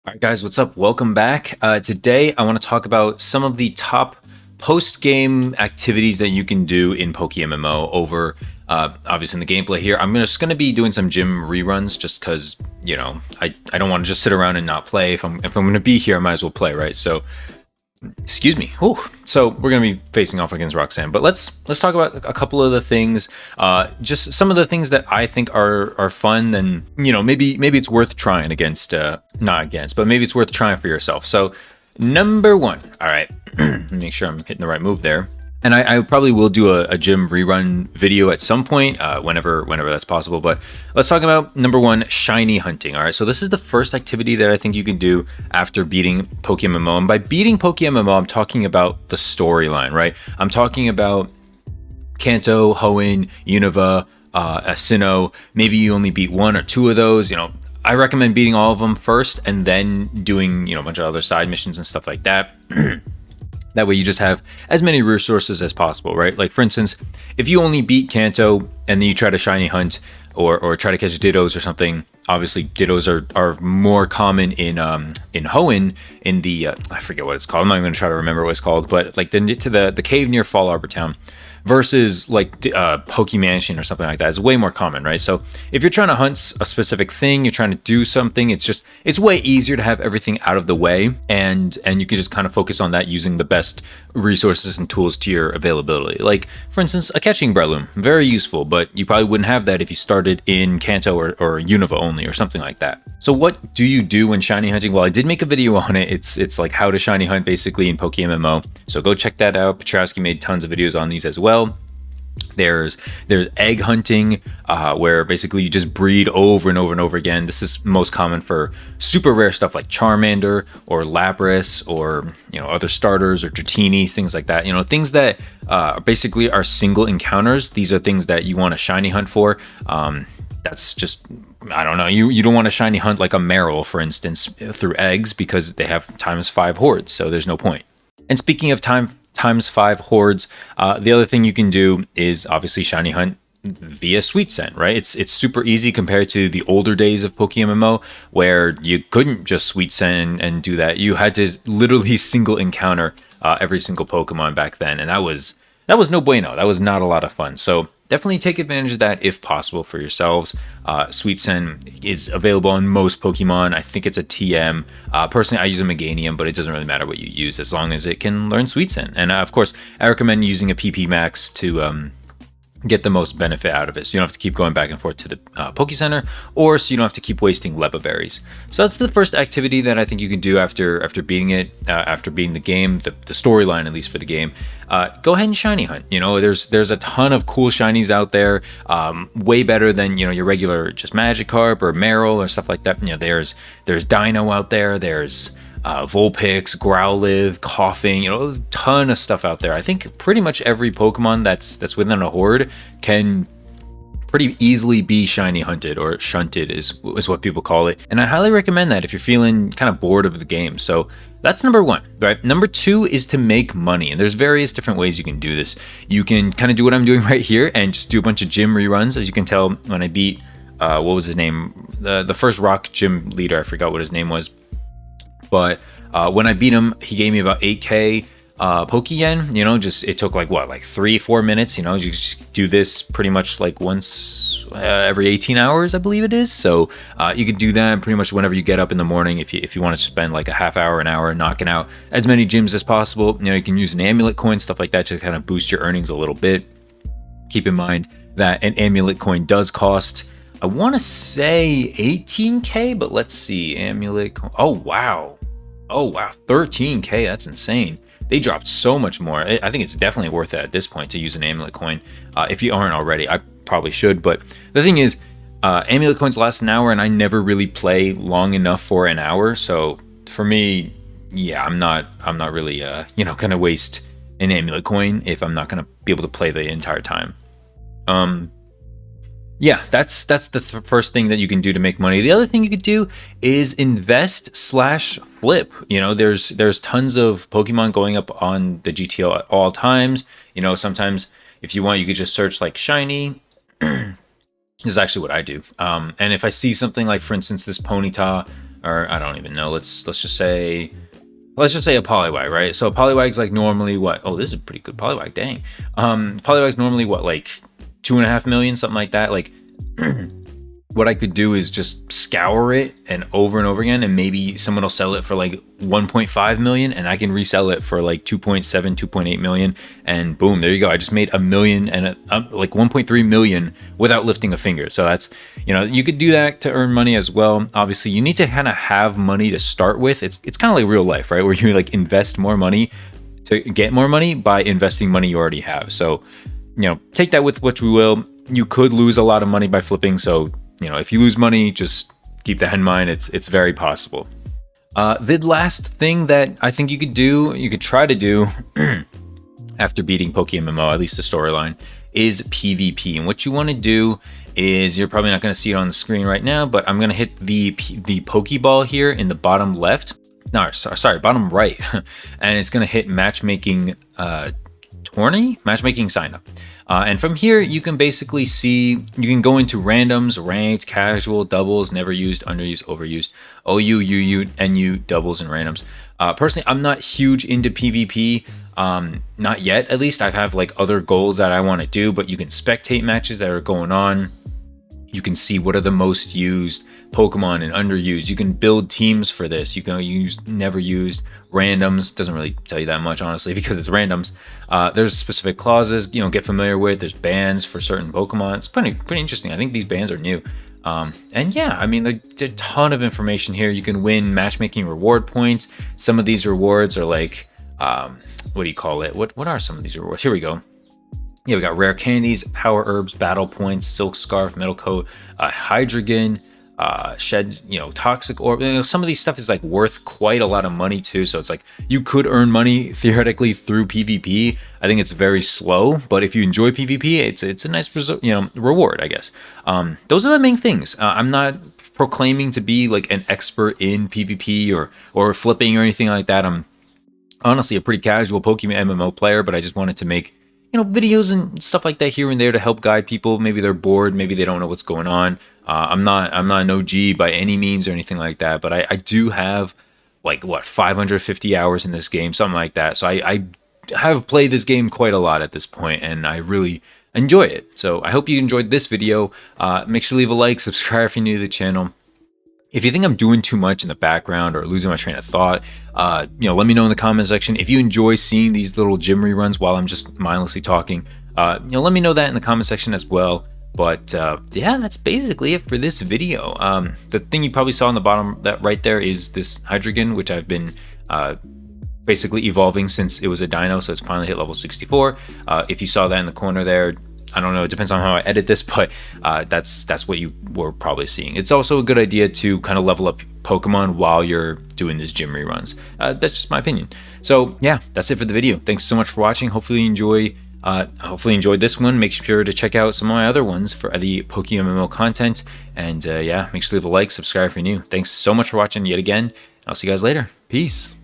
All right, guys, what's up? Welcome back. Today, I want to talk about some of the top post-game activities that you can do in PokeMMO over, obviously, in the gameplay here. I'm just going to be doing some gym reruns just because, I don't want to just sit around and not play. If I'm going to be here, I might as well play, right? So, excuse me. Whew. So we're going to be facing off against Roxanne, but let's talk about a couple of the things, just some of the things that I think are fun, and maybe it's worth trying against, not against, but maybe it's worth trying for yourself. So number one, all right, make sure I'm hitting the right move there. And I probably will do a gym rerun video at some point, whenever that's possible. But let's talk about number one, shiny hunting. All right, so this is the first activity that I think you can do after beating PokeMMO. And by beating PokeMMO, I'm talking about the storyline, right? I'm talking about Kanto, Hoenn, Unova, Sinnoh. Maybe you only beat one or two of those. I recommend beating all of them first and then doing a bunch of other side missions and stuff like that. That way you just have as many resources as possible, right? Like, for instance, if you only beat Kanto and then you try to shiny hunt or try to catch Dittos or something, obviously Dittos are more common in Hoenn, in the, I forget what it's called. I'm not even going to try to remember what it's called, but like the cave near Fall Arbor Town versus like Poke Mansion or something like that is way more common, right? So if you're trying to hunt a specific thing, you're trying to do something, it's way easier to have everything out of the way, and you can just kind of focus on that using the best resources and tools to your availability. Like, for instance, a catching Breloom, very useful, but you probably wouldn't have that if you started in Kanto or Unova only or something like that. So what do you do when shiny hunting? Well, I did make a video on it. It's like how to shiny hunt basically in PokeMMO. So go check that out. Petrowski made tons of videos on these as well. There's egg hunting, where basically you just breed over and over and over again. This is most common for super rare stuff like Charmander or Lapras or other starters or Dratini, things like that. Things that basically are single encounters. These are things that you want to shiny hunt for. That's just, I don't know. You don't want to shiny hunt like a Marill, for instance, through eggs because they have ×5 hordes, so there's no point. And speaking of ×5 hordes, the other thing you can do is obviously shiny hunt via sweet scent, right? It's super easy compared to the older days of PokeMMO where you couldn't just sweet scent and do that. You had to literally single encounter every single Pokemon back then, and that was no bueno. That was not a lot of fun. So definitely take advantage of that if possible for yourselves. Sweet Scent is available on most Pokemon. I think it's a TM. Personally, I use a Meganium, but it doesn't really matter what you use as long as it can learn Sweet Scent. And of course, I recommend using a PP Max to get the most benefit out of it, so you don't have to keep going back and forth to the Poke Center, or so you don't have to keep wasting Leba berries. So that's the first activity that I think you can do after beating it, after beating the game, the storyline at least for the game. Go ahead and shiny hunt. There's a ton of cool shinies out there, way better than your regular just Magikarp or Marill or stuff like that. There's Dino out there. There's Vulpix, Growlithe, Coughing, a ton of stuff out there. I think pretty much every Pokemon that's within a horde can pretty easily be shiny hunted, or shunted is what people call it. And I highly recommend that if you're feeling kind of bored of the game. So that's number one, right? Number two is to make money. And there's various different ways you can do this. You can kind of do what I'm doing right here and just do a bunch of gym reruns. As you can tell, when I beat, what was his name? The first rock gym leader, I forgot what his name was. But when I beat him, he gave me about 8k pokengine. It took like 3-4 minutes. You just do this pretty much like once every 18 hours, I believe it is. So you could do that pretty much whenever you get up in the morning. If you want to spend like a half hour, an hour knocking out as many gyms as possible, you can use an amulet coin, stuff like that, to kind of boost your earnings a little bit. Keep in mind that an amulet coin does cost, I want to say 18k, but let's see. Amulet coin. Oh wow, 13k. That's insane. They dropped so much more. I think it's definitely worth it at this point to use an amulet coin. If you aren't already, I probably should. But the thing is, amulet coins last an hour, and I never really play long enough for an hour. So for me, yeah, I'm not really gonna waste an amulet coin if I'm not gonna be able to play the entire time. Yeah, that's the first thing that you can do to make money. The other thing you could do is invest/flip. There's tons of Pokemon going up on the GTO at all times. Sometimes if you want, you could just search like shiny. This is actually what I do. And if I see something like, for instance, this Ponyta or I don't even know. Let's just say a Poliwag, right? So a Poliwag's like normally what? Oh, this is a pretty good Poliwag, dang. Poliwag's normally what, like 2.5 million, something like that. Like what I could do is just scour it and over again, and maybe someone will sell it for like 1.5 million, and I can resell it for like 2.7, 2.8 million, and boom, there you go. I just made a million and like 1.3 million without lifting a finger. So that's, you know, you could do that to earn money as well. Obviously, you need to kind of have money to start with. It's kind of like real life, right? Where you like invest more money to get more money by investing money you already have. So, you know, take that with what you will. You could lose a lot of money by flipping. So, you know, if you lose money, just keep that in mind. It's very possible. The last thing that I think you could try to do after beating PokeMMO, at least the storyline, is PvP. And what you want to do is, you're probably not going to see it on the screen right now, but I'm going to hit the Pokeball here in the bottom left. No, sorry, bottom right. And it's going to hit matchmaking tourney, matchmaking sign up. And from here, you can basically see, you can go into randoms, ranked, casual, doubles, never used, underused, overused, OU, UU, NU, doubles, and randoms. Personally, I'm not huge into PvP. Not yet, at least. I have like other goals that I want to do, but you can spectate matches that are going on. You can see what are the most used Pokemon and underused. You can build teams for this. You can use never used, randoms. Doesn't really tell you that much, honestly, because it's randoms. There's specific clauses, you know, get familiar with. There's bans for certain Pokemon. It's pretty interesting. I think these bans are new. And yeah, I mean, there's a ton of information here. You can win matchmaking reward points. Some of these rewards are like, what do you call it? What are some of these rewards? Here we go. Yeah, we got rare candies, power herbs, battle points, silk scarf, metal coat, hydrogen, shed, you know, toxic orb. You know, some of these stuff is like worth quite a lot of money too. So it's like you could earn money theoretically through PvP. I think it's very slow, but if you enjoy PvP, it's a nice reward, I guess. Those are the main things. I'm not proclaiming to be like an expert in PvP or flipping or anything like that. I'm honestly a pretty casual PokeMMO player, but I just wanted to make, you know, videos and stuff like that here and there to help guide people. Maybe they're bored, maybe they don't know what's going on. I'm not an OG by any means or anything like that, but I do have like 550 hours in this game, something like that. So I have played this game quite a lot at this point, and I really enjoy it. So I hope you enjoyed this video. Make sure to leave a like, subscribe if you're new to the channel. If you think I'm doing too much in the background or losing my train of thought, you know, let me know in the comment section. If you enjoy seeing these little gym reruns while I'm just mindlessly talking, you know, let me know that in the comment section as well. But yeah, that's basically it for this video. The thing you probably saw on the bottom, that right there, is this hydrogen, which I've been basically evolving since it was a dino, so it's finally hit level 64. If you saw that in the corner there, I don't know, it depends on how I edit this, but that's what you were probably seeing. It's also a good idea to kind of level up Pokemon while you're doing these gym reruns. That's just my opinion. So yeah, that's it for the video. Thanks so much for watching. Hopefully you enjoyed this one. Make sure to check out some of my other ones for the PokeMMO content. And yeah, make sure to leave a like, subscribe if you're new. Thanks so much for watching yet again. I'll see you guys later. Peace.